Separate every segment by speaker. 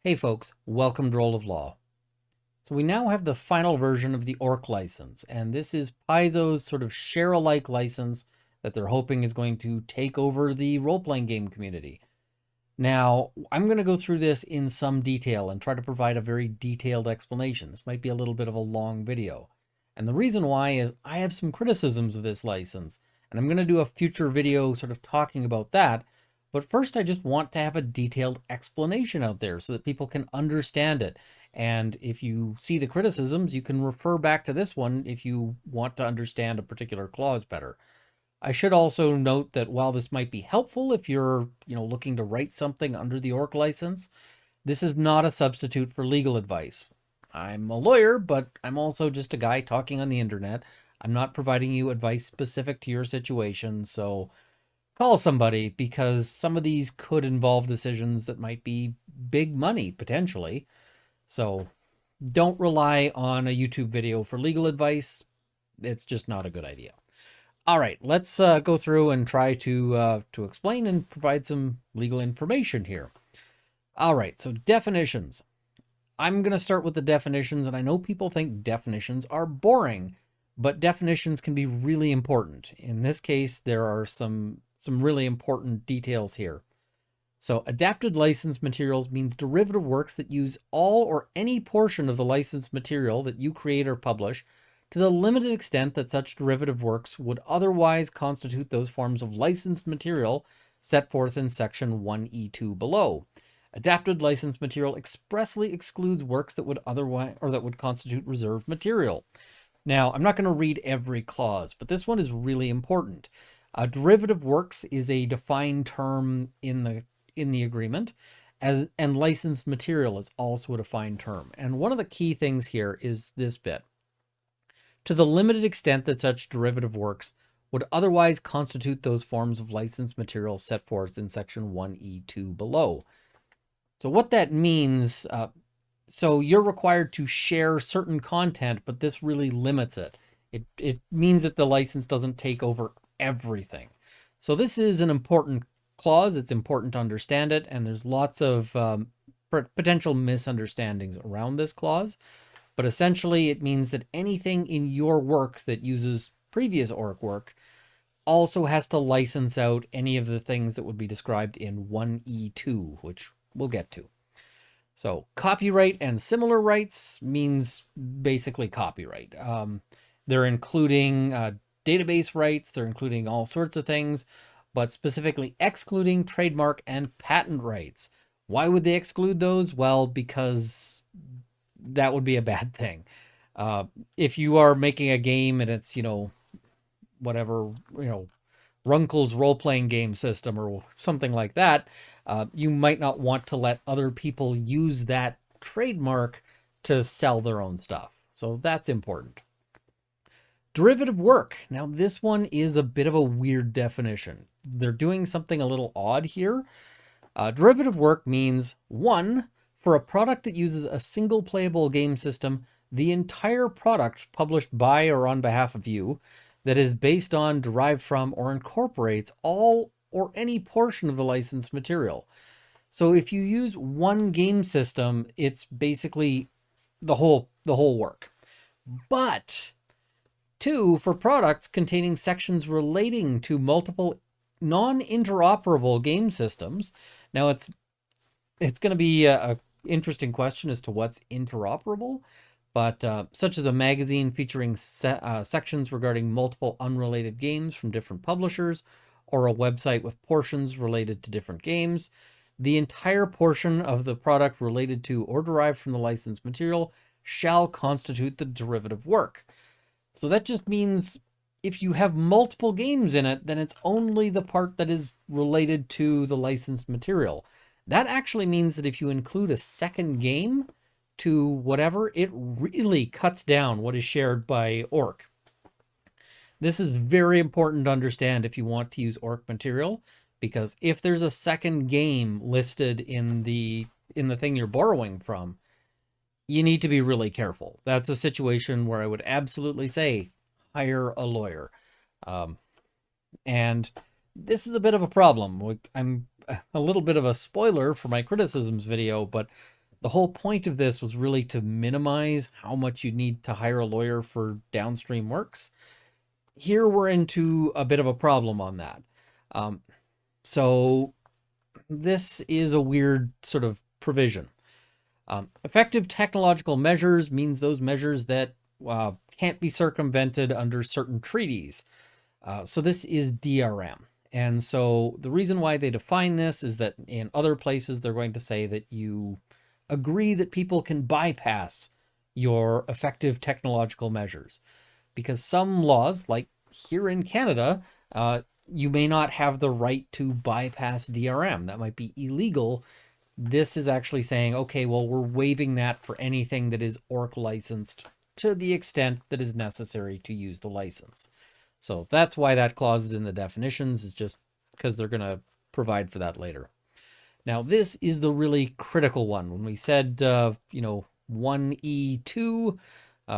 Speaker 1: Hey folks, welcome to Roll of Law. So we now have the final version of the ORC license, and this is Paizo's sort of share-alike license that they're hoping is going to take over the role-playing game community. Now, I'm going to go through this in some detail and try to provide a very detailed explanation. This might be a little bit of a long video. And the reason why is I have some criticisms of this license, and I'm going to do a future video sort of talking about that. But first, I just want to have a detailed explanation out there so that people can understand it. And if you see the criticisms, you can refer back to this one if you want to understand a particular clause better. I should also note that while this might be helpful if you're, looking to write something under the ORC license, this is not a substitute for legal advice. I'm a lawyer, but I'm also just a guy talking on the internet. I'm not providing you advice specific to your situation, so call somebody because some of these could involve decisions that might be big money potentially. So don't rely on a YouTube video for legal advice. It's just not a good idea. All right, let's go through and try to explain and provide some legal information here. All right, so definitions. I'm going to start with the definitions, and I know people think definitions are boring, but definitions can be really important. In this case, there are some really important details here. So adapted licensed materials means derivative works that use all or any portion of the licensed material that you create or publish to the limited extent that such derivative works would otherwise constitute those forms of licensed material set forth in section 1E2 below. Adapted licensed material expressly excludes works that would otherwise or that would constitute reserved material. Now, I'm not going to read every clause, but this one is really important. Derivative works is a defined term in the agreement, and licensed material is also a defined term. And one of the key things here is this bit. To the limited extent that such derivative works would otherwise constitute those forms of licensed material set forth in section 1E2 below. So what that means, so you're required to share certain content, but this really limits it. It means that the license doesn't take over everything. So this is an important clause. It's important to understand it, and there's lots of potential misunderstandings around this clause. But essentially, it means that anything in your work that uses previous ORC work also has to license out any of the things that would be described in 1E2, which we'll get to. So copyright and similar rights means basically copyright. They're including database rights, they're including all sorts of things, but specifically excluding trademark and patent rights. Why would they exclude those? Well, because that would be a bad thing. If you are making a game and it's, whatever, Runkle's role-playing game system or something like that, you might not want to let other people use that trademark to sell their own stuff. So that's important. Derivative work. Now, this one is a bit of a weird definition. They're doing something a little odd here. Derivative work means, one, for a product that uses a single playable game system, the entire product published by or on behalf of you that is based on, derived from, or incorporates all or any portion of the licensed material. So if you use one game system, it's basically the whole work. But two, for products containing sections relating to multiple non-interoperable game systems. Now it's going to be a interesting question as to what's interoperable, but such as a magazine featuring sections regarding multiple unrelated games from different publishers, or a website with portions related to different games. The entire portion of the product related to or derived from the licensed material shall constitute the derivative work. So that just means if you have multiple games in it, then it's only the part that is related to the licensed material. That actually means that if you include a second game to whatever, it really cuts down what is shared by ORC. This is very important to understand if you want to use ORC material, because if there's a second game listed in the thing you're borrowing from, you need to be really careful. That's a situation where I would absolutely say hire a lawyer. And this is a bit of a problem. I'm a little bit of a spoiler for my criticisms video, but The whole point of this was really to minimize how much you need to hire a lawyer for downstream works. Here we're into a bit of a problem on that. So this is a weird sort of provision. Effective technological measures means those measures that can't be circumvented under certain treaties. So this is DRM. And so the reason why they define this is that in other places, they're going to say that you agree that people can bypass your effective technological measures. Because some laws, like here in Canada, you may not have the right to bypass DRM. That might be illegal. This is actually saying, okay, well, we're waiving that for anything that is ORC licensed to the extent that is necessary to use the license. So that's why that clause is in the definitions, is just because they're going to provide for that later. Now, this is the really critical one. When we said, 1E2,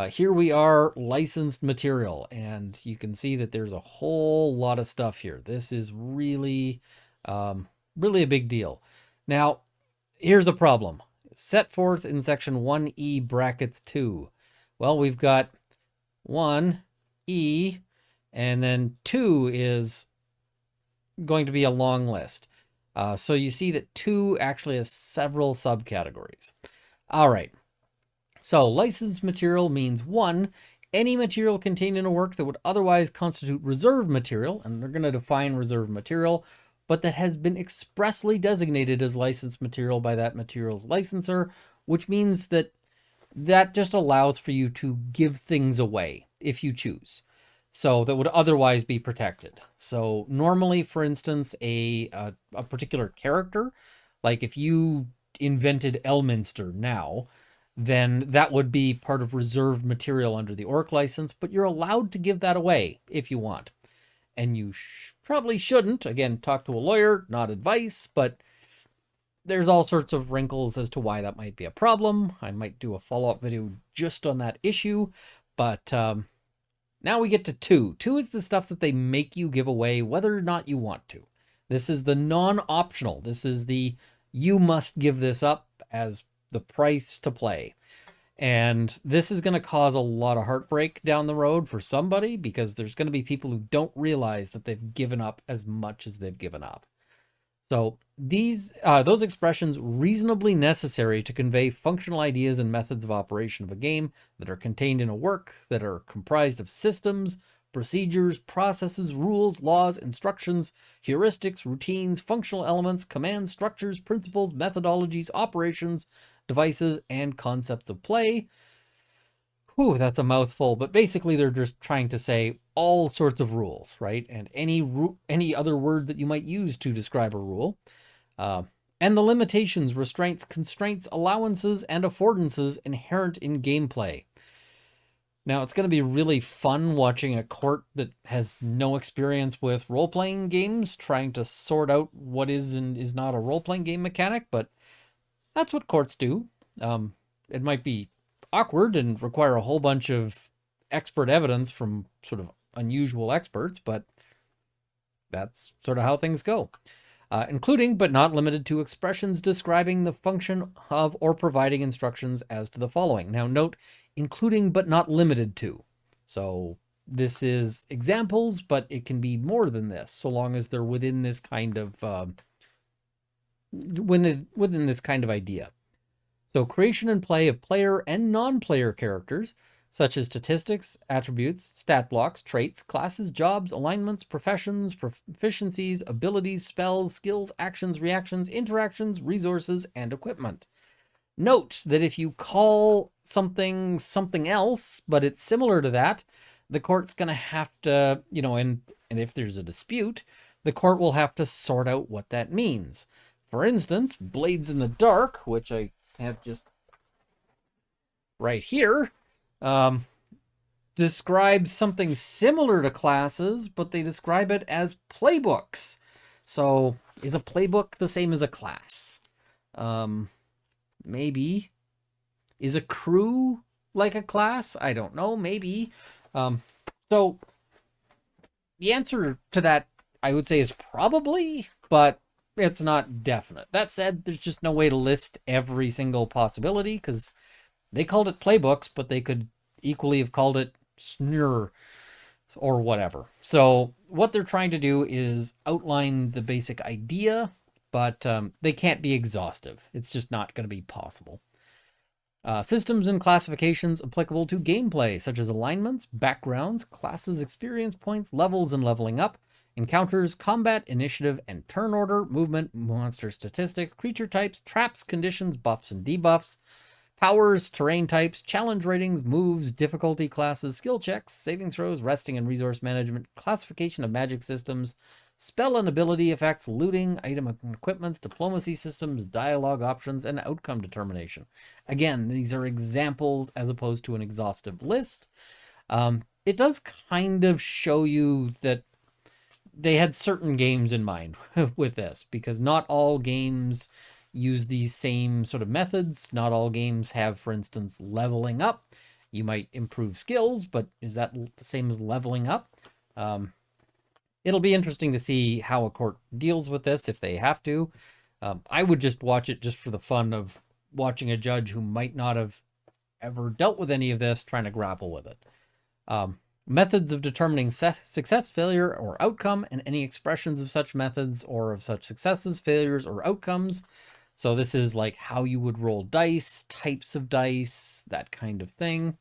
Speaker 1: here we are, licensed material, and you can see that there's a whole lot of stuff here. This is really, really a big deal. Now, here's the problem. Set forth in section 1E brackets 2. Well, we've got 1E, and then 2 is going to be a long list. So you see that 2 actually has several subcategories. All right. So licensed material means 1, any material contained in a work that would otherwise constitute reserved material, and they're going to define reserved material, but that has been expressly designated as licensed material by that material's licensor, which means that just allows for you to give things away if you choose. So that would otherwise be protected. So normally, for instance, a particular character, like if you invented Elminster now, then that would be part of reserved material under the ORC license, but you're allowed to give that away if you want. And you probably shouldn't. Again, talk to a lawyer, not advice, but there's all sorts of wrinkles as to why that might be a problem. I might do a follow-up video just on that issue, but now we get to 2. 2 is the stuff that they make you give away whether or not you want to. This is the non-optional. This is the you must give this up as the price to play. And this is going to cause a lot of heartbreak down the road for somebody, because there's going to be people who don't realize that they've given up as much as they've given up. So those expressions reasonably necessary to convey functional ideas and methods of operation of a game that are contained in a work, that are comprised of systems, procedures, processes, rules, laws, instructions, heuristics, routines, functional elements, commands, structures, principles, methodologies, operations, devices, and concepts of play. Whew, that's a mouthful, but basically they're just trying to say all sorts of rules, right? And any other word that you might use to describe a rule. And the limitations, restraints, constraints, allowances, and affordances inherent in gameplay. Now, it's going to be really fun watching a court that has no experience with role-playing games trying to sort out what is and is not a role-playing game mechanic, but that's what courts do. It might be awkward and require a whole bunch of expert evidence from sort of unusual experts, but that's sort of how things go. Including but not limited to expressions describing the function of or providing instructions as to the following. Now note, including but not limited to. So this is examples, but it can be more than this, so long as they're within this kind of within this kind of idea. So creation and play of player and non-player characters, such as statistics, attributes, stat blocks, traits, classes, jobs, alignments, professions, proficiencies, abilities, spells, skills, actions, reactions, interactions, resources, and equipment. Note that if you call something else, but it's similar to that, the court's going to have to, and if there's a dispute, the court will have to sort out what that means. For instance, Blades in the Dark, which I have just right here, describes something similar to classes, but they describe it as playbooks. So is a playbook the same as a class? Maybe. Is a crew like a class? I don't know. Maybe. So the answer to that, I would say, is probably, but it's not definite. That said, there's just no way to list every single possibility, because they called it playbooks, but they could equally have called it snur or whatever. So what they're trying to do is outline the basic idea, but they can't be exhaustive. It's just not going to be possible. Systems and classifications applicable to gameplay, such as alignments, backgrounds, classes, experience points, levels and leveling up, encounters, combat, initiative, and turn order, movement, monster statistics, creature types, traps, conditions, buffs and debuffs, powers, terrain types, challenge ratings, moves, difficulty classes, skill checks, saving throws, resting and resource management, classification of magic systems, spell and ability effects, looting, item and equipments, diplomacy systems, dialogue options, and outcome determination. Again, these are examples as opposed to an exhaustive list. It does kind of show you that they had certain games in mind with this, because not all games use these same sort of methods. Not all games have, for instance, leveling up. You might improve skills, but is that the same as leveling up? It'll be interesting to see how a court deals with this, if they have to. I would just watch it just for the fun of watching a judge who might not have ever dealt with any of this trying to grapple with it. Methods of determining success, failure, or outcome, and any expressions of such methods or of such successes, failures, or outcomes. So this is like how you would roll dice, types of dice, that kind of thing.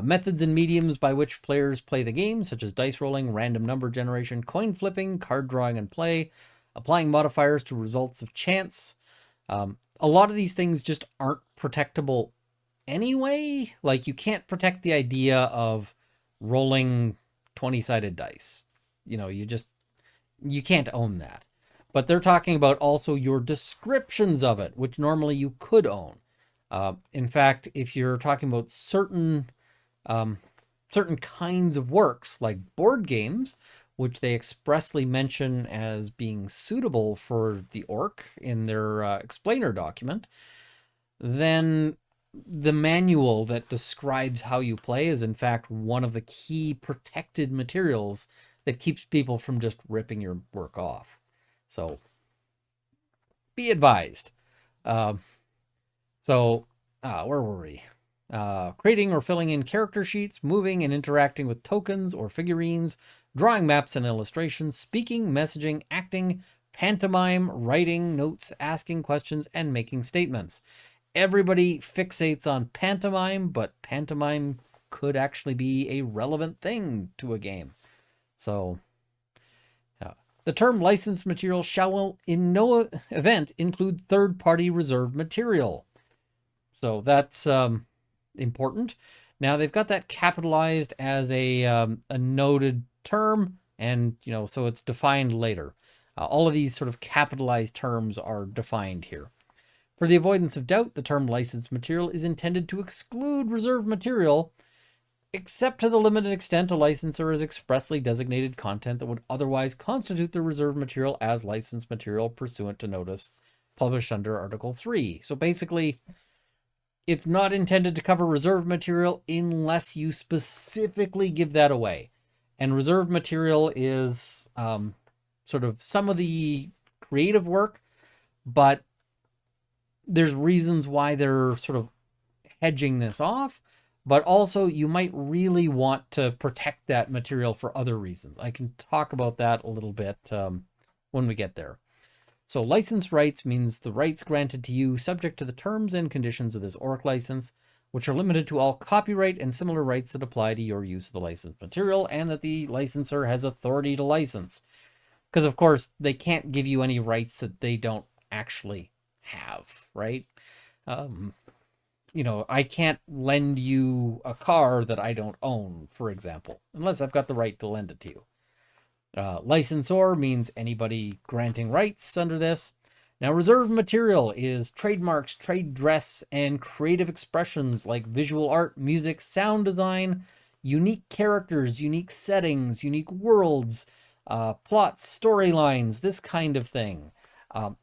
Speaker 1: Methods and mediums by which players play the game, such as dice rolling, random number generation, coin flipping, card drawing and play, applying modifiers to results of chance. A lot of these things just aren't protectable anyway. Like, you can't protect the idea of rolling 20-sided dice. You know, you can't own that. But they're talking about also your descriptions of it, which normally you could own. In fact, if you're talking about certain kinds of works, like board games, which they expressly mention as being suitable for the ORC in their explainer document, then the manual that describes how you play is in fact one of the key protected materials that keeps people from just ripping your work off. So be advised. Where were we? Creating or filling in character sheets, moving and interacting with tokens or figurines, drawing maps and illustrations, speaking, messaging, acting, pantomime, writing notes, asking questions, and making statements. Everybody fixates on pantomime, but pantomime could actually be a relevant thing to a game. So the term licensed material shall in no event include third-party reserved material. So that's important. Now they've got that capitalized as a noted term, and so it's defined later. All of these sort of capitalized terms are defined here. For the avoidance of doubt, the term licensed material is intended to exclude reserved material, except to the limited extent a licensor has expressly designated content that would otherwise constitute the reserved material as licensed material pursuant to notice published under Article 3. So basically, it's not intended to cover reserved material unless you specifically give that away. And reserved material is sort of some of the creative work, but there's reasons why they're sort of hedging this off. But also, you might really want to protect that material for other reasons. I can talk about that a little bit when we get there. So license rights means the rights granted to you subject to the terms and conditions of this ORC license, which are limited to all copyright and similar rights that apply to your use of the licensed material, and that the licensor has authority to license. Because, of course, they can't give you any rights that they don't actually have, right? I can't lend you a car that I don't own, for example, unless I've got the right to lend it to you. Licensor means anybody granting rights under this. Now, reserved material is trademarks, trade dress, and creative expressions like visual art, music, sound design, unique characters, unique settings, unique worlds, plots, storylines, this kind of thing.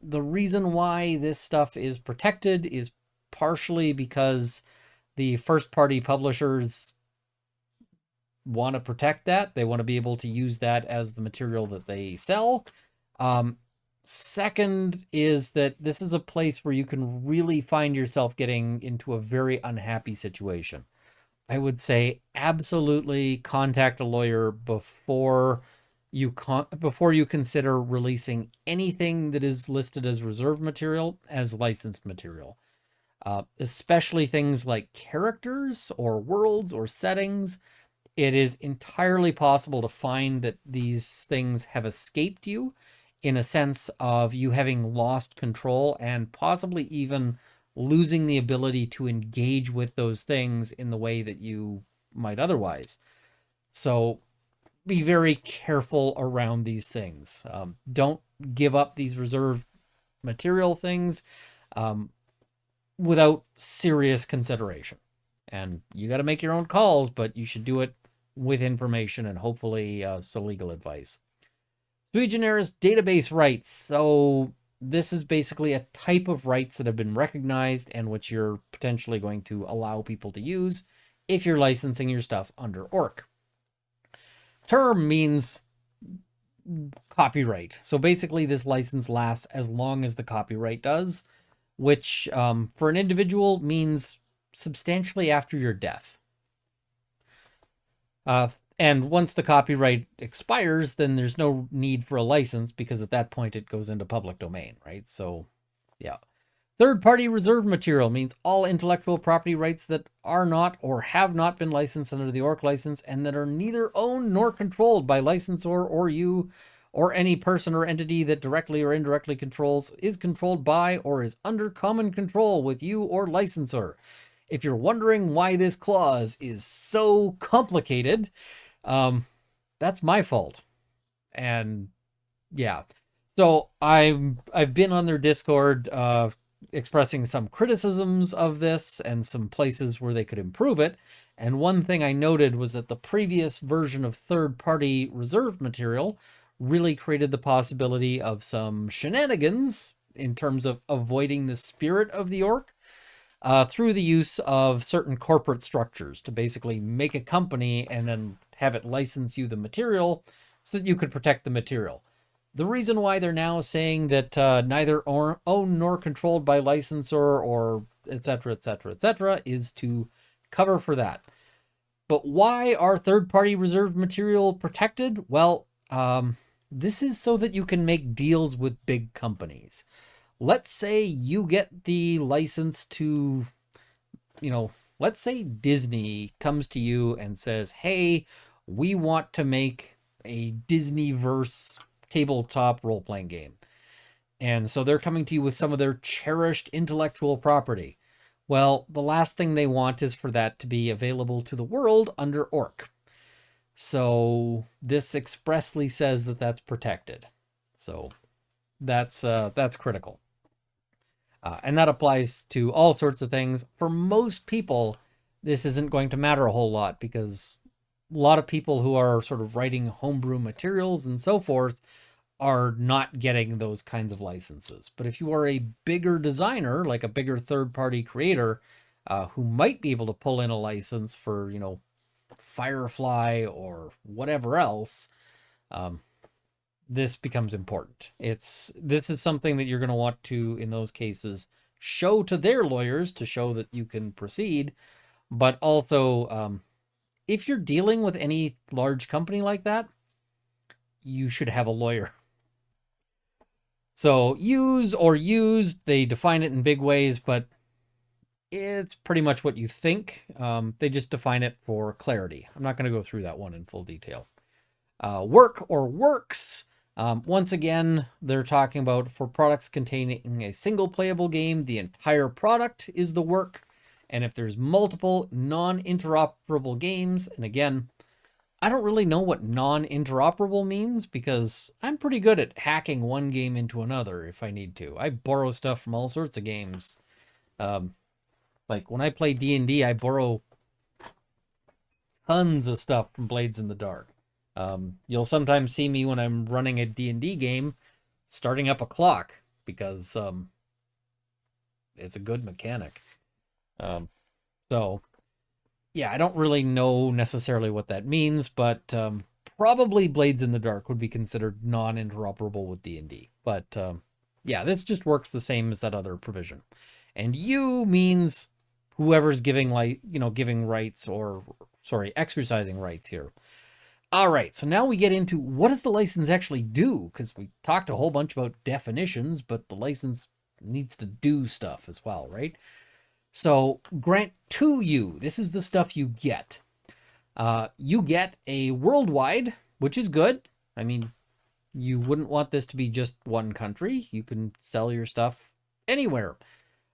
Speaker 1: The reason why this stuff is protected is partially because the first-party publishers want to protect that. They want to be able to use that as the material that they sell. Second is that this is a place where you can really find yourself getting into a very unhappy situation. I would say absolutely contact a lawyer before you consider releasing anything that is listed as reserved material as licensed material. Especially things like characters or worlds or settings. It is entirely possible to find that these things have escaped you in a sense of you having lost control and possibly even losing the ability to engage with those things in the way that you might otherwise. So be very careful around these things. Don't give up these reserved material things without serious consideration. And you got to make your own calls, but you should do it with information and hopefully some legal advice. Sui generis database rights. So this is basically a type of rights that have been recognized and which you're potentially going to allow people to use if you're licensing your stuff under ORC. Term means copyright. So basically this license lasts as long as the copyright does, which for an individual means substantially after your death. And once the copyright expires, then there's no need for a license because at that point it goes into public domain, right? So, yeah. Third-party reserved material means all intellectual property rights that are not or have not been licensed under the ORC license and that are neither owned nor controlled by licensor or you or any person or entity that directly or indirectly controls, is controlled by, or is under common control with you or licensor. If you're wondering why this clause is so complicated, that's my fault. And yeah, so I've been on their Discord expressing some criticisms of this and some places where they could improve it. And one thing I noted was that the previous version of third-party reserved material really created the possibility of some shenanigans in terms of avoiding the spirit of the ORC through the use of certain corporate structures to basically make a company and then have it license you the material so that you could protect the material. The reason why they're now saying that neither owned nor controlled by licensor or etc., etc., etc. is to cover for that. But why are third-party reserved material protected? Well, this is so that you can make deals with big companies. Let's say you get the license to, let's say Disney comes to you and says, hey, we want to make a Disney-verse tabletop role-playing game. And so they're coming to you with some of their cherished intellectual property. Well, the last thing they want is for that to be available to the world under ORC. So this expressly says that that's protected. So that's critical. And that applies to all sorts of things. For most people, this isn't going to matter a whole lot because a lot of people who are sort of writing homebrew materials and so forth are not getting those kinds of licenses. But if you are a bigger designer, like a bigger third-party creator, who might be able to pull in a license for, Firefly or whatever else, this becomes important. This is something that you're going to want to, in those cases, show to their lawyers to show that you can proceed. But also, if you're dealing with any large company like that, you should have a lawyer. So use or used, they define it in big ways, but it's pretty much what you think. They just define it for clarity. I'm not going to go through that one in full detail. Work or works. Once again, they're talking about for products containing a single playable game, the entire product is the work. And if there's multiple non-interoperable games, and again, I don't really know what non-interoperable means because I'm pretty good at hacking one game into another if I need to. I borrow stuff from all sorts of games. Like when I play D&D, I borrow tons of stuff from Blades in the Dark. You'll sometimes see me when I'm running a D&D game starting up a clock because it's a good mechanic. So, yeah, I don't really know necessarily what that means, but probably Blades in the Dark would be considered non-interoperable with D&D. But yeah, this just works the same as that other provision. And you means whoever's giving giving rights or, sorry, exercising rights here. All right, so now we get into what does the license actually do? Because we talked a whole bunch about definitions, but the license needs to do stuff as well, right? So grant to you, this is the stuff you get. You get a worldwide, which is good. I mean, you wouldn't want this to be just one country. You can sell your stuff anywhere.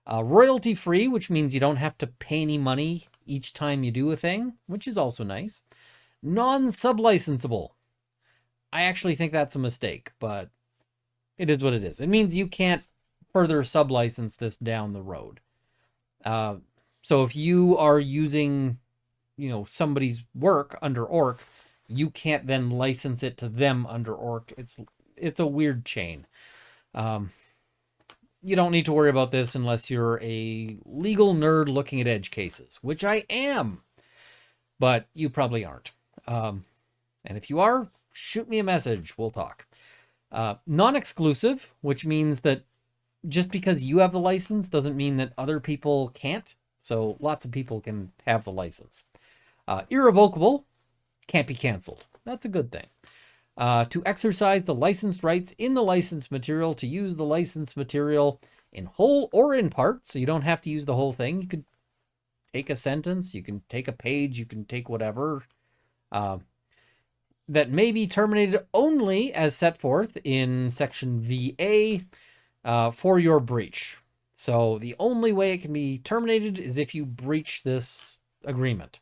Speaker 1: Royalty free, which means you don't have to pay any money each time you do a thing, which is also nice. Non-sublicensable. I actually think that's a mistake, but it is what it is. It means you can't further sublicense this down the road. So if you are using, somebody's work under ORC, you can't then license it to them under ORC. It's a weird chain. You don't need to worry about this unless you're a legal nerd looking at edge cases, which I am, but you probably aren't. And if you are, shoot me a message. We'll talk. Non-exclusive, which means that just because you have the license doesn't mean that other people can't. So lots of people can have the license. Irrevocable, can't be canceled. That's a good thing. To exercise the licensed rights in the licensed material, to use the licensed material in whole or in part, so you don't have to use the whole thing. You could take a sentence, you can take a page, you can take whatever. That may be terminated only as set forth in section VA for your breach. So the only way it can be terminated is if you breach this agreement.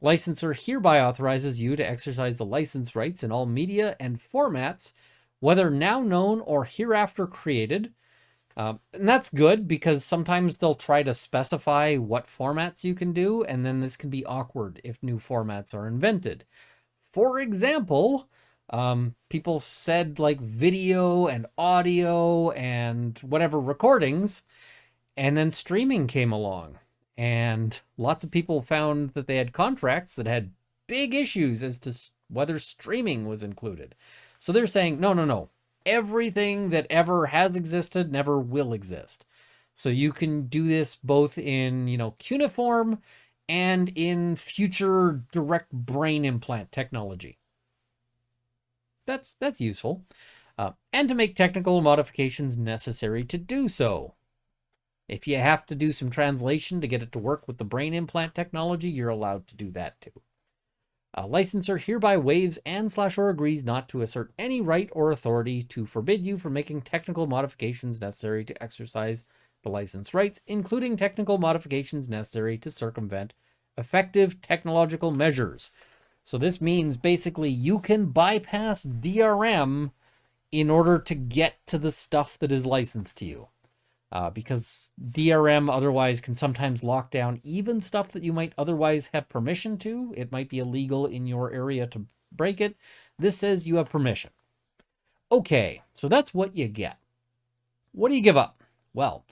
Speaker 1: Licensor hereby authorizes you to exercise the license rights in all media and formats, whether now known or hereafter created. And that's good because sometimes they'll try to specify what formats you can do, and then this can be awkward if new formats are invented. For example, people said like video and audio and whatever recordings, and then streaming came along. And lots of people found that they had contracts that had big issues as to whether streaming was included. So they're saying, no. Everything that ever has existed never will exist. So you can do this both in, cuneiform and in future direct brain implant technology. That's useful. And to make technical modifications necessary to do so. If you have to do some translation to get it to work with the brain implant technology, you're allowed to do that too. A licensor hereby waives and/or agrees not to assert any right or authority to forbid you from making technical modifications necessary to exercise the license rights, including technical modifications necessary to circumvent effective technological measures. So this means basically you can bypass DRM in order to get to the stuff that is licensed to you. Because DRM otherwise can sometimes lock down even stuff that you might otherwise have permission to. It might be illegal in your area to break it. This says you have permission. Okay, so that's what you get. What do you give up? Well,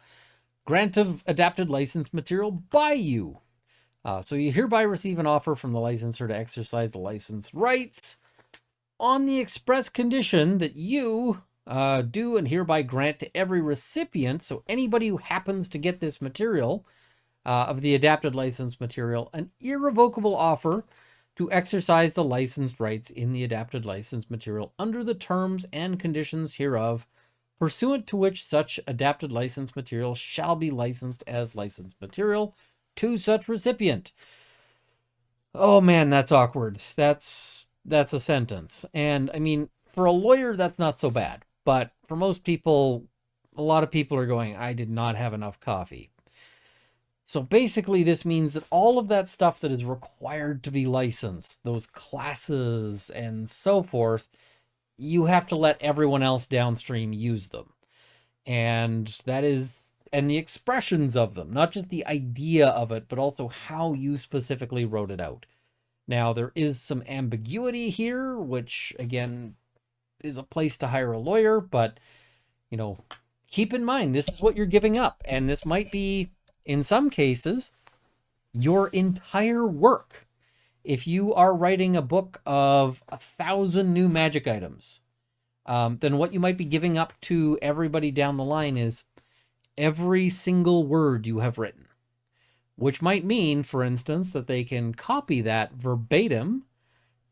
Speaker 1: grant of adapted license material by you. So you hereby receive an offer from the licensor to exercise the license rights on the express condition that you do and hereby grant to every recipient, so anybody who happens to get this material, of the adapted license material, an irrevocable offer to exercise the licensed rights in the adapted license material under the terms and conditions hereof, pursuant to which such adapted license material shall be licensed as licensed material to such recipient. Oh man, that's awkward. That's a sentence. And I mean, for a lawyer, that's not so bad. But for most people, a lot of people are going, I did not have enough coffee. So basically this means that all of that stuff that is required to be licensed, those classes and so forth, you have to let everyone else downstream use them. And the expressions of them, not just the idea of it, but also how you specifically wrote it out. Now, there is some ambiguity here, which again is a place to hire a lawyer, but keep in mind this is what you're giving up, and this might be in some cases your entire work. If you are writing a book of 1,000 new magic items, then what you might be giving up to everybody down the line is every single word you have written, which might mean, for instance, that they can copy that verbatim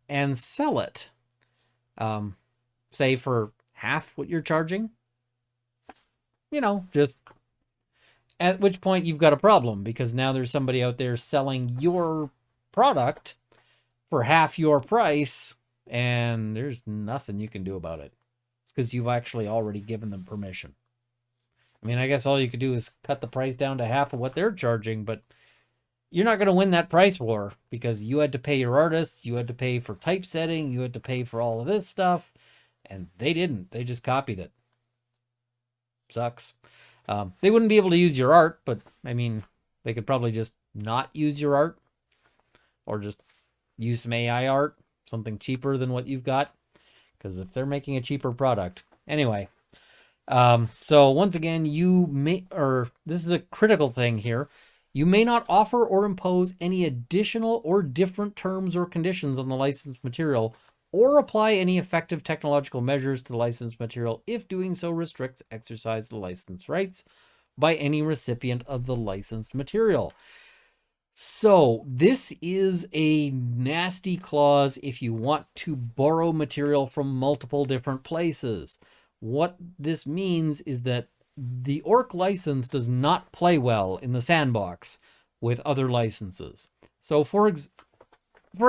Speaker 1: and sell it, say for half what you're charging. Just at which point you've got a problem, because now there's somebody out there selling your product for half your price, and there's nothing you can do about it because you've actually already given them permission. I mean, I guess all you could do is cut the price down to half of what they're charging, but you're not going to win that price war because you had to pay your artists, you had to pay for typesetting, you had to pay for all of this stuff, and they didn't. They just copied it. Sucks. They wouldn't be able to use your art, but I mean, they could probably just not use your art or just use some AI art, something cheaper than what you've got. Because if they're making a cheaper product. Anyway, so once again, this is a critical thing here. You may not offer or impose any additional or different terms or conditions on the licensed material or apply any effective technological measures to the licensed material if doing so restricts exercise of the license rights by any recipient of the licensed material. So this is a nasty clause if you want to borrow material from multiple different places. What this means is that the ORC license does not play well in the sandbox with other licenses. So for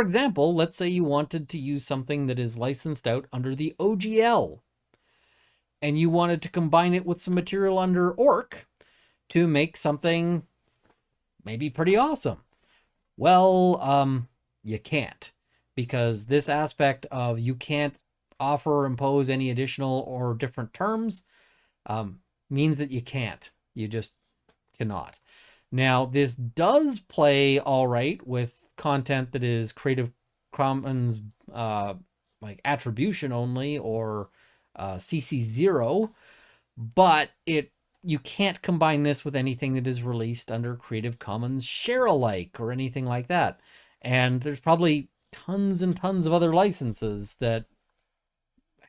Speaker 1: example, let's say you wanted to use something that is licensed out under the OGL, and you wanted to combine it with some material under ORC to make something maybe pretty awesome. Well, you can't, because this aspect of you can't offer or impose any additional or different terms means that you can't. You just cannot. Now, this does play all right with content that is Creative Commons like attribution only or CC0, but you can't combine this with anything that is released under Creative Commons share alike or anything like that. And there's probably tons and tons of other licenses that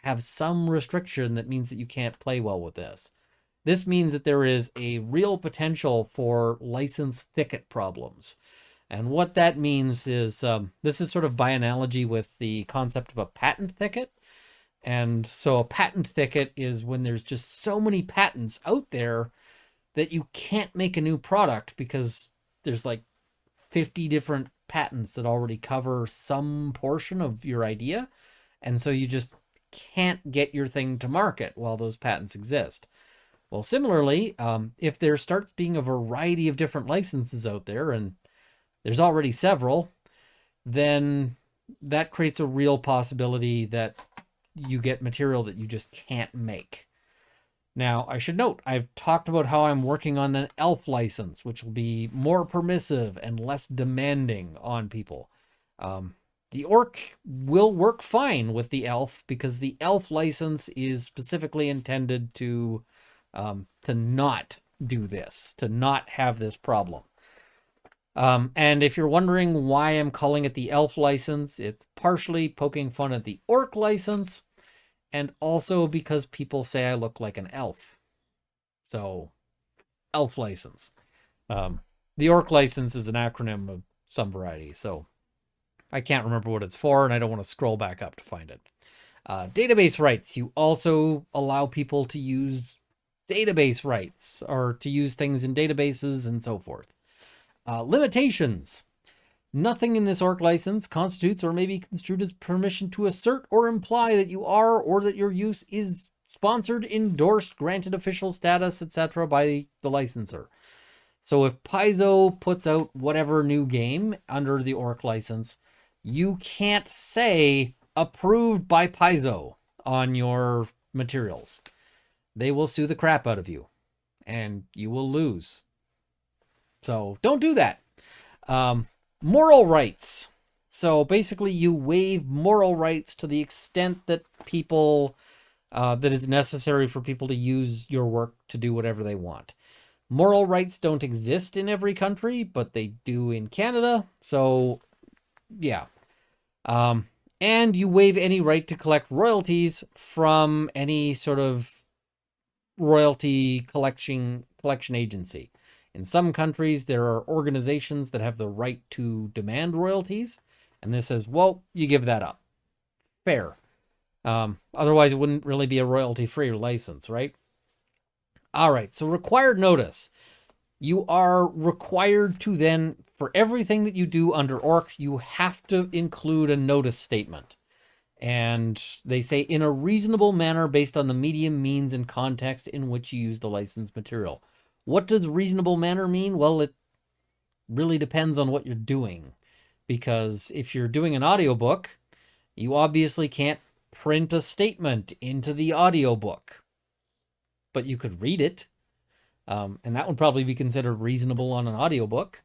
Speaker 1: have some restriction that means that you can't play well with this. This means that there is a real potential for license thicket problems. And what that means is, this is sort of by analogy with the concept of a patent thicket. And so a patent thicket is when there's just so many patents out there that you can't make a new product because there's like 50 different patents that already cover some portion of your idea. And so you just can't get your thing to market while those patents exist. Well, similarly, if there starts being a variety of different licenses out there, and there's already several, then that creates a real possibility that you get material that you just can't make. Now, I should note, I've talked about how I'm working on an ELF license, which will be more permissive and less demanding on people. The ORC will work fine with the ELF because the ELF license is specifically intended to not do this, to not have this problem. And if you're wondering why I'm calling it the ELF license, it's partially poking fun at the ORC license, and also because people say I look like an elf. So, ELF license. The ORC license is an acronym of some variety, so I can't remember what it's for, and I don't want to scroll back up to find it. Database rights. You also allow people to use database rights, or to use things in databases and so forth. Limitations. Nothing in this ORC license constitutes or may be construed as permission to assert or imply that you are or that your use is sponsored, endorsed, granted official status, etc. by the licensor. So if Paizo puts out whatever new game under the ORC license, you can't say approved by Paizo on your materials. They will sue the crap out of you and you will lose. So don't do that. Moral rights. So basically you waive moral rights to the extent that that is necessary for people to use your work to do whatever they want. Moral rights don't exist in every country, but they do in Canada. So Yeah. And you waive any right to collect royalties from any sort of royalty collection agency. In some countries, there are organizations that have the right to demand royalties, and this says, well, you give that up. Fair. Otherwise, it wouldn't really be a royalty-free license, right? All right, so required notice. You are required to then, for everything that you do under ORC, you have to include a notice statement. And they say in a reasonable manner based on the medium, means, and context in which you use the licensed material. What does reasonable manner mean? Well, it really depends on what you're doing. Because if you're doing an audiobook, you obviously can't print a statement into the audiobook. But you could read it. And that would probably be considered reasonable on an audiobook.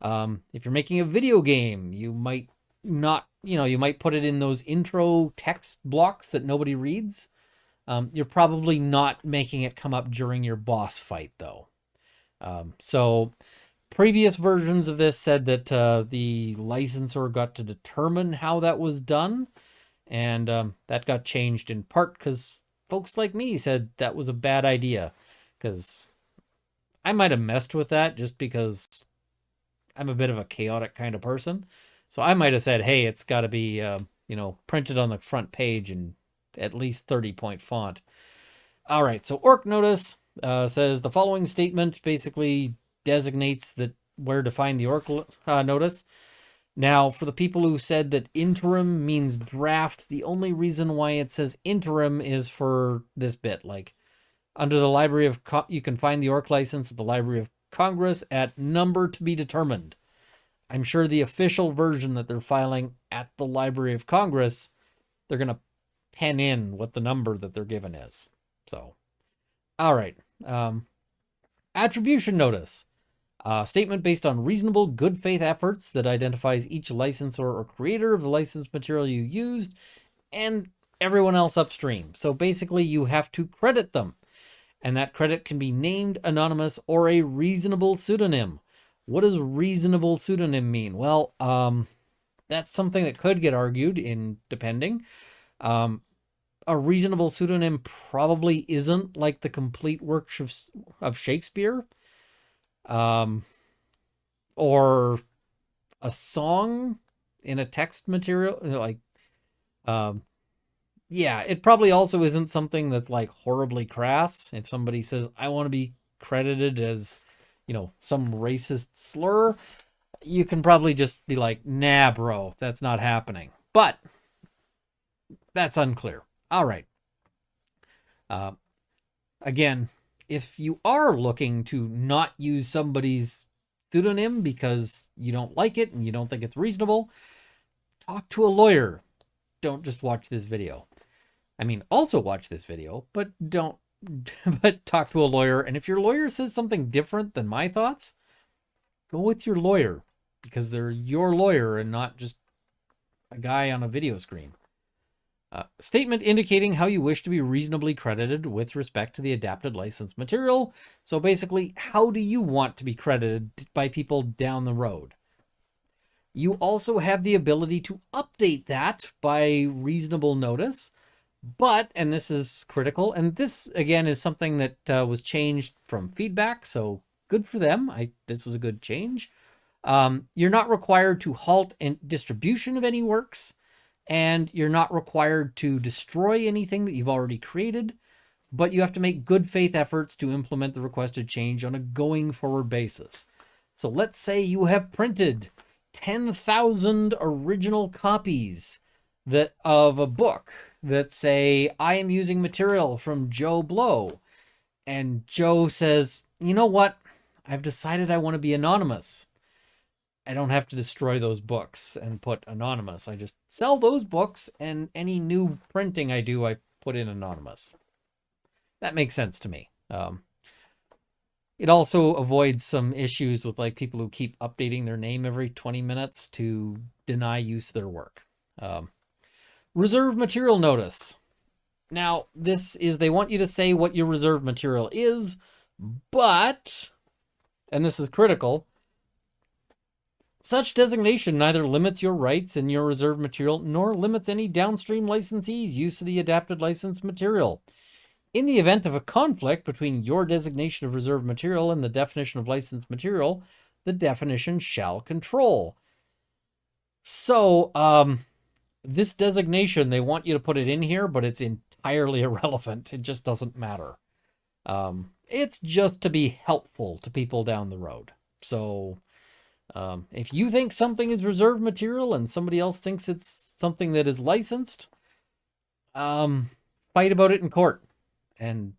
Speaker 1: If you're making a video game, you might not, you might put it in those intro text blocks that nobody reads. You're probably not making it come up during your boss fight, though. So previous versions of this said that the licensor got to determine how that was done. And that got changed in part because folks like me said that was a bad idea. Because I might have messed with that just because I'm a bit of a chaotic kind of person. So I might have said, hey, it's got to be, printed on the front page in at least 30-point font. All right, so ORC notice says the following statement basically designates where to find the ORC notice. Now, for the people who said that interim means draft, the only reason why it says interim is for this bit. Like, under the Library of you can find the ORC license at the Library of Congress at number to be determined. I'm sure the official version that they're filing at the Library of Congress, they're going to pen in what the number that they're given is. So, all right. Attribution notice. Statement based on reasonable good faith efforts that identifies each licensor or creator of the licensed material you used and everyone else upstream. So basically you have to credit them. And that credit can be named, anonymous, or a reasonable pseudonym. What does reasonable pseudonym mean? Well, that's something that could get argued in depending. A reasonable pseudonym probably isn't like the complete works of Shakespeare. Or a song in a text material, like, yeah, it probably also isn't something that's like horribly crass. If somebody says, I want to be credited as, some racist slur, you can probably just be like, nah, bro, that's not happening. But that's unclear. All right. Again, if you are looking to not use somebody's pseudonym because you don't like it and you don't think it's reasonable, talk to a lawyer. Don't just watch this video. I mean, also watch this video, but talk to a lawyer. And if your lawyer says something different than my thoughts, go with your lawyer because they're your lawyer and not just a guy on a video screen. Statement indicating how you wish to be reasonably credited with respect to the adapted licensed material. So basically, how do you want to be credited by people down the road? You also have the ability to update that by reasonable notice. But, and this is critical, and this, again, is something that was changed from feedback, so good for them. This was a good change. You're not required to halt distribution of any works, and you're not required to destroy anything that you've already created, but you have to make good faith efforts to implement the requested change on a going forward basis. So let's say you have printed 10,000 original copies of a book that say, I am using material from Joe Blow. And Joe says, you know what? I've decided I want to be anonymous. I don't have to destroy those books and put anonymous. I just sell those books, and any new printing I do, I put in anonymous. That makes sense to me. It also avoids some issues with like people who keep updating their name every 20 minutes to deny use of their work. Reserve material notice. Now, they want you to say what your reserve material is, but, and this is critical, Such designation neither limits your rights in your reserved material nor limits any downstream licensee's use of the adapted licensed material. In the event of a conflict between your designation of reserved material and the definition of licensed material, the definition shall control. So, this designation, they want you to put it in here, but it's entirely irrelevant. It just doesn't matter. It's just to be helpful to people down the road. So, if you think something is reserved material and somebody else thinks it's something that is licensed, fight about it in court and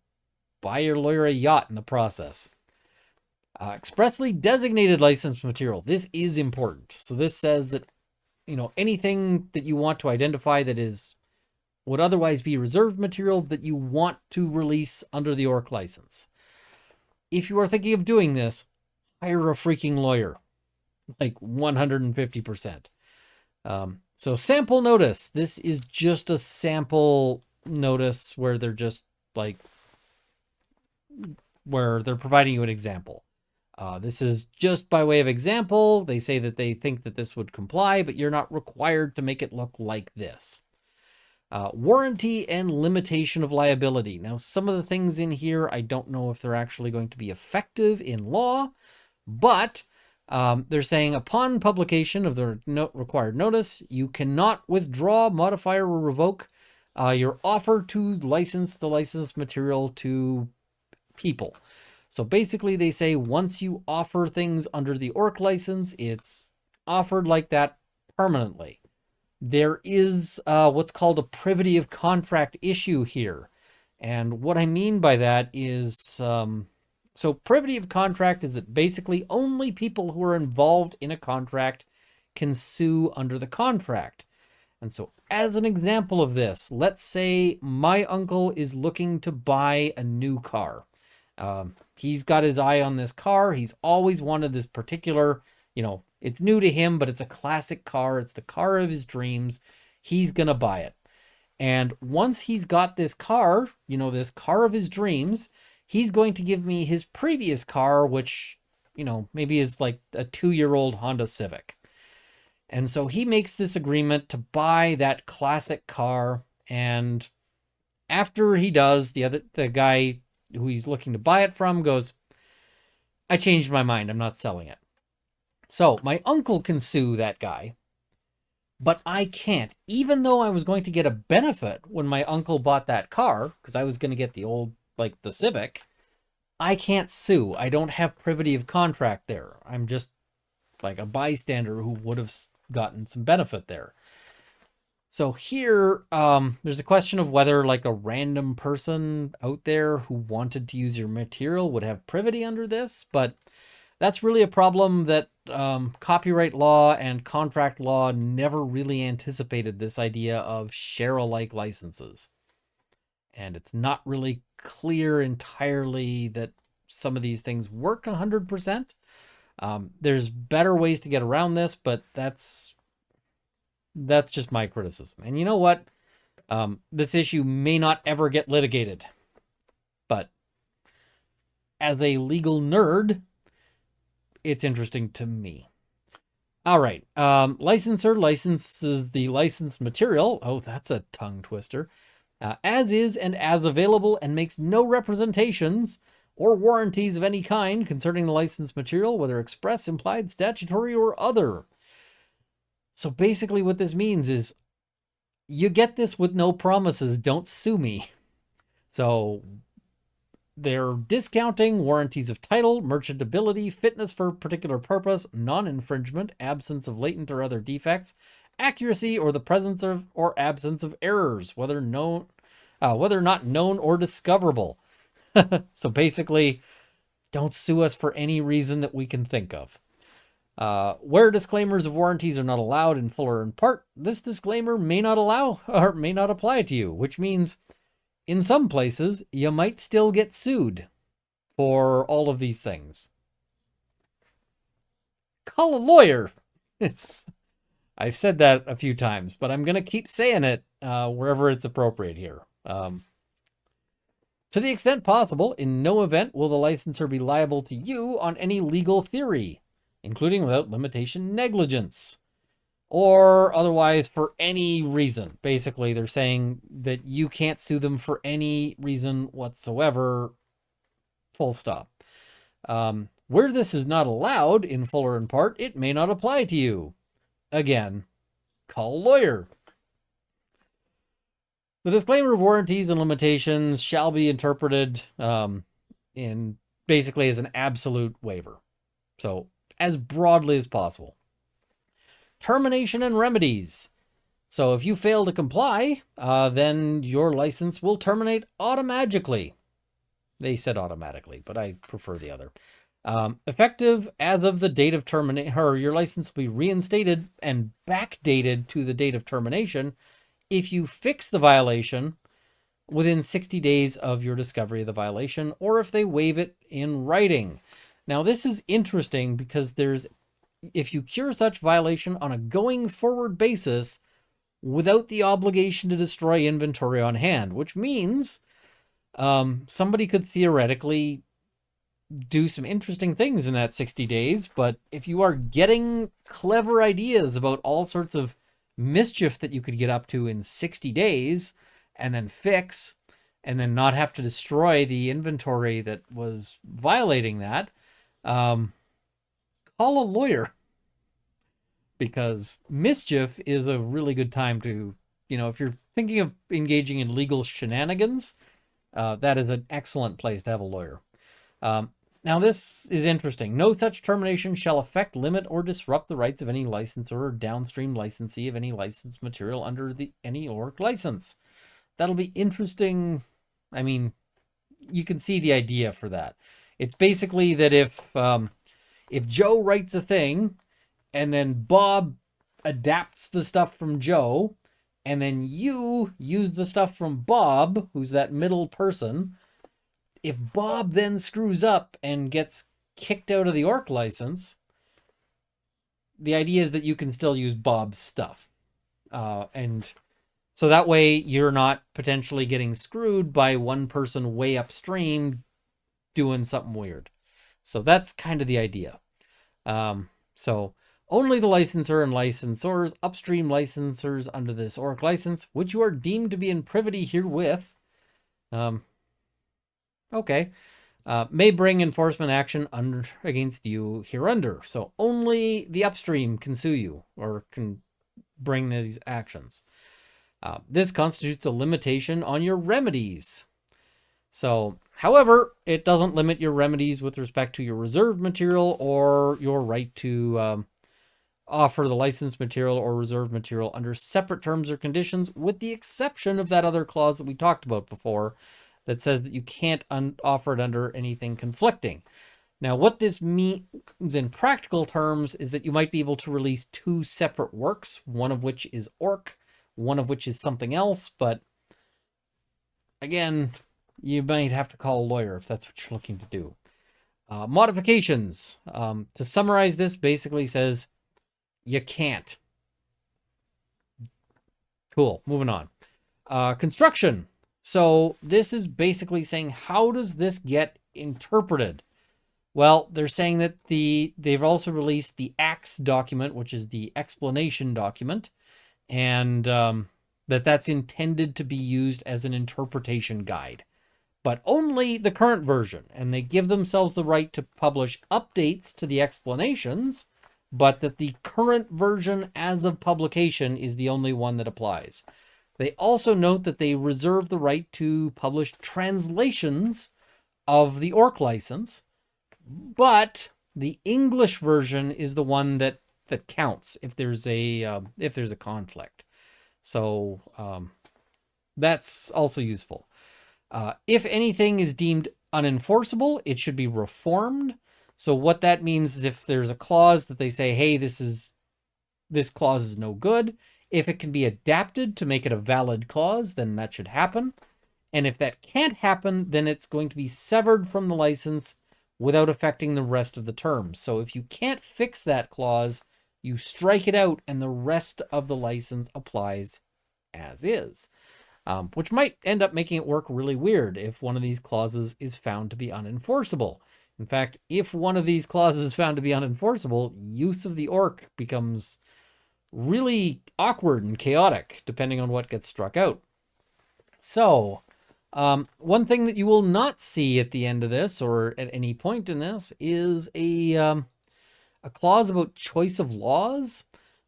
Speaker 1: buy your lawyer a yacht in the process. Expressly designated licensed material. This is important. So this says that, anything that you want to identify that would otherwise be reserved material that you want to release under the ORC license. If you are thinking of doing this, hire a freaking lawyer. Like 150%. So sample notice. This is just a sample notice where they're just where they're providing you an example. This is just by way of example. They say that they think that this would comply, but you're not required to make it look like this. Warranty and limitation of liability. Now, some of the things in here, I don't know if they're actually going to be effective in law, but they're saying upon publication of the required notice, you cannot withdraw, modify, or revoke your offer to license the licensed material to people. So basically they say once you offer things under the ORC license, it's offered like that permanently. There is what's called a privity of contract issue here. And what I mean by that is, so privity of contract is that basically only people who are involved in a contract can sue under the contract. And so as an example of this, let's say my uncle is looking to buy a new car. He's got his eye on this car. He's always wanted this particular, it's new to him, but it's a classic car. It's the car of his dreams. He's going to buy it. And once he's got this car, this car of his dreams, he's going to give me his previous car, which, maybe is like a 2-year-old Honda Civic. And so he makes this agreement to buy that classic car. And after he does, the guy who he's looking to buy it from goes, I changed my mind. I'm not selling it. So my uncle can sue that guy, but I can't. Even though I was going to get a benefit when my uncle bought that car, because I was going to get the old, the Civic, I can't sue. I don't have privity of contract there. I'm just like a bystander who would have gotten some benefit there. So here, there's a question of whether a random person out there who wanted to use your material would have privity under this, but that's really a problem that copyright law and contract law never really anticipated, this idea of share-alike licenses. And it's not really clear entirely that some of these things work 100%. There's better ways to get around this, but that's just my criticism. And you know what? This issue may not ever get litigated, but as a legal nerd, it's interesting to me. All right. Licensor licenses the licensed material. Oh, that's a tongue twister. As is and as available, and makes no representations or warranties of any kind concerning the licensed material, whether express, implied, statutory, or other. So basically what this means is you get this with no promises. Don't sue me. So they're discounting warranties of title, merchantability, fitness for a particular purpose, non-infringement, absence of latent or other defects, accuracy, or the presence of or absence of errors, whether not known or discoverable. So basically, don't sue us for any reason that we can think of. Where disclaimers of warranties are not allowed in full or in part, this disclaimer may not allow or may not apply to you, which means in some places you might still get sued for all of these things. Call a lawyer. I've said that a few times, but I'm going to keep saying it wherever it's appropriate here. To the extent possible, in no event will the licensor be liable to you on any legal theory. including without limitation negligence, or otherwise for any reason. Basically, they're saying that you can't sue them for any reason whatsoever, full stop. Where this is not allowed, in full or in part, it may not apply to you. Again, call a lawyer. The disclaimer of warranties and limitations shall be interpreted in basically as an absolute waiver. So as broadly as possible. Termination and remedies. So if you fail to comply, then your license will terminate automatically. They said automatically, but I prefer the other. Effective as of the date of termination, or your license will be reinstated and backdated to the date of termination if you fix the violation within 60 days of your discovery of the violation, or if they waive it in writing. Now, this is interesting because if you cure such violation on a going forward basis without the obligation to destroy inventory on hand, which means somebody could theoretically do some interesting things in that 60 days. But if you are getting clever ideas about all sorts of mischief that you could get up to in 60 days and then fix and then not have to destroy the inventory that was violating that, call a lawyer, because mischief is a really good time to, if you're thinking of engaging in legal shenanigans, that is an excellent place to have a lawyer. Now, this is interesting. No such termination shall affect, limit, or disrupt the rights of any licensor or downstream licensee of any licensed material under any ORC license. That'll be interesting. I mean, you can see the idea for that. It's basically that if Joe writes a thing and then Bob adapts the stuff from Joe, and then you use the stuff from Bob, who's that middle person, if Bob then screws up and gets kicked out of the ORC license, the idea is that you can still use Bob's stuff. And so that way you're not potentially getting screwed by one person way upstream doing something weird. So that's kind of the idea. So only the licensor and licensors, upstream licensors under this ORC license, which you are deemed to be in privity herewith, may bring enforcement action against you hereunder. So only the upstream can sue you or can bring these actions. This constitutes a limitation on your remedies. So, however, it doesn't limit your remedies with respect to your reserved material or your right to offer the licensed material or reserved material under separate terms or conditions, with the exception of that other clause that we talked about before that says that you can't offer it under anything conflicting. Now, what this means in practical terms is that you might be able to release two separate works, one of which is ORC, one of which is something else, but again, you might have to call a lawyer if that's what you're looking to do. Modifications. To summarize this, basically says you can't. Cool, moving on. Construction. So this is basically saying, how does this get interpreted? Well, they're saying that they've also released the AX document, which is the explanation document, and that's intended to be used as an interpretation guide, but only the current version. And they give themselves the right to publish updates to the explanations, but that the current version as of publication is the only one that applies. They also note that they reserve the right to publish translations of the ORC license, but the English version is the one that counts if there's a conflict. So that's also useful. If anything is deemed unenforceable, it should be reformed. So what that means is if there's a clause that they say, hey, this clause is no good, if it can be adapted to make it a valid clause, then that should happen. And if that can't happen, then it's going to be severed from the license without affecting the rest of the terms. So if you can't fix that clause, you strike it out and the rest of the license applies as is, which might end up making it work really weird if one of these clauses is found to be unenforceable. In fact, if one of these clauses is found to be unenforceable, use of the ORC becomes really awkward and chaotic, depending on what gets struck out. So, one thing that you will not see at the end of this, or at any point in this, is a clause about choice of laws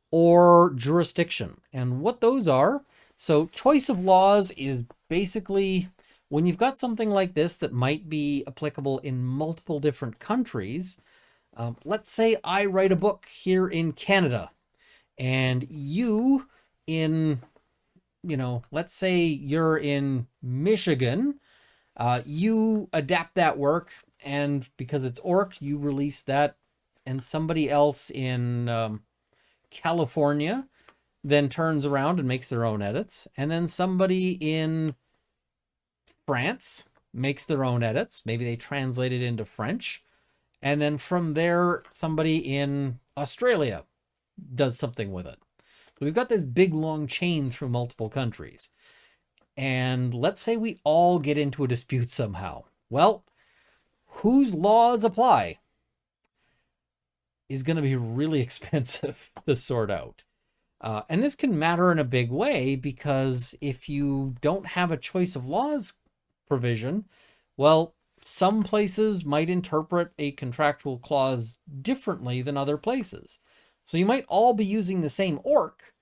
Speaker 1: or jurisdiction. And what those are, so choice of laws is basically when you've got something like this that might be applicable in multiple different countries. Let's say I write a book here in Canada, and you in, let's say you're in Michigan, you adapt that work, and because it's ORC, you release that, and somebody else in California then turns around and makes their own edits, and then somebody in France makes their own edits. Maybe they translate it into French, and then from there, somebody in Australia does something with it. So we've got this big long chain through multiple countries. And let's say we all get into a dispute somehow. Well, whose laws apply is going to be really expensive to sort out. And this can matter in a big way, because if you don't have a choice of laws provision, well, some places might interpret a contractual clause differently than other places. So you might all be using the same ORC,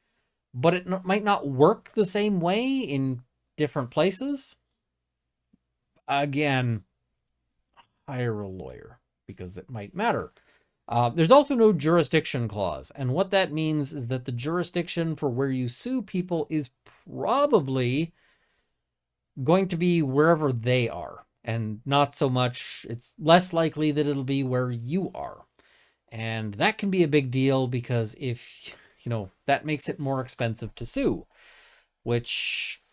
Speaker 1: but it might not work the same way in different places. Again, hire a lawyer, because it might matter. There's also no jurisdiction clause. And what that means is that the jurisdiction for where you sue people is probably going to be wherever they are, and not so much, it's less likely that it'll be where you are. And that can be a big deal, because if, that makes it more expensive to sue, which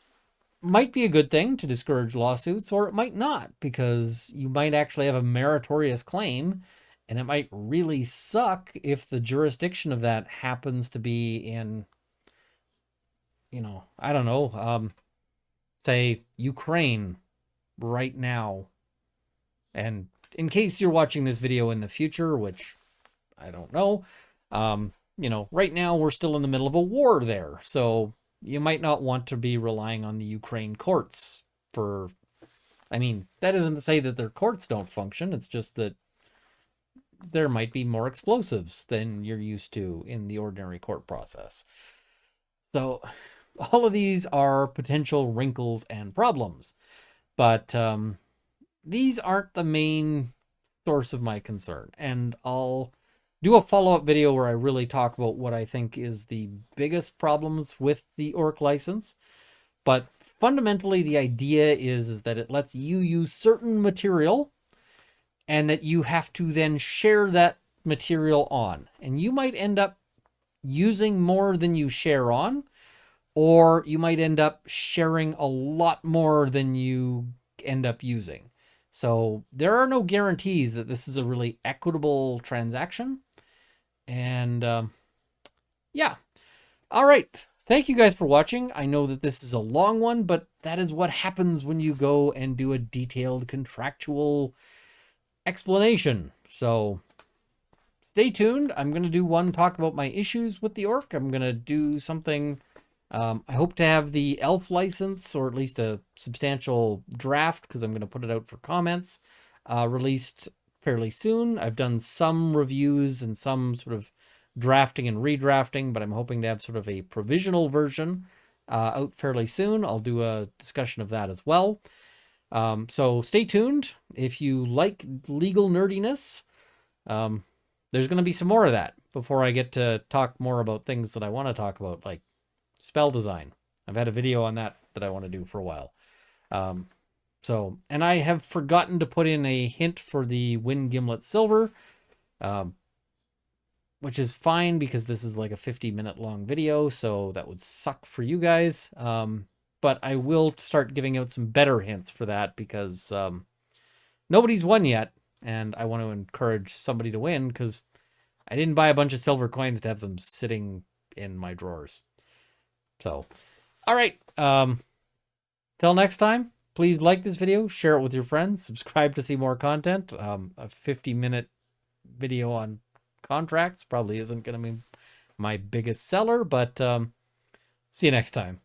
Speaker 1: might be a good thing to discourage lawsuits, or it might not, because you might actually have a meritorious claim, and it might really suck if the jurisdiction of that happens to be in, I don't know, say Ukraine right now. And in case you're watching this video in the future, which I don't know, right now we're still in the middle of a war there. So you might not want to be relying on the Ukraine courts for, that isn't to say that their courts don't function. It's just that there might be more explosives than you're used to in the ordinary court process. So all of these are potential wrinkles and problems, but these aren't the main source of my concern. And I'll do a follow-up video where I really talk about what I think is the biggest problems with the ORC license. But fundamentally, the idea is that it lets you use certain material, and that you have to then share that material on. And you might end up using more than you share on, or you might end up sharing a lot more than you end up using. So there are no guarantees that this is a really equitable transaction. And yeah. All right. Thank you guys for watching. I know that this is a long one, but that is what happens when you go and do a detailed contractual explanation. So stay tuned. I'm going to do one talk about my issues with the ORC. I'm going to do something. I hope to have the ELF license, or at least a substantial draft, because I'm going to put it out for comments, released fairly soon. I've done some reviews and some sort of drafting and redrafting, but I'm hoping to have sort of a provisional version out fairly soon. I'll do a discussion of that as well. So stay tuned. If you like legal nerdiness, there's going to be some more of that before I get to talk more about things that I want to talk about, like spell design. I've had a video on that I want to do for a while. And I have forgotten to put in a hint for the Wind Gimlet Silver, which is fine because this is like a 50-minute long video, so that would suck for you guys. But I will start giving out some better hints for that, because nobody's won yet, and I want to encourage somebody to win, because I didn't buy a bunch of silver coins to have them sitting in my drawers. So, all right. Till next time, Please like this video, share it with your friends, subscribe to see more content. A 50-minute video on contracts probably isn't going to be my biggest seller, but see you next time.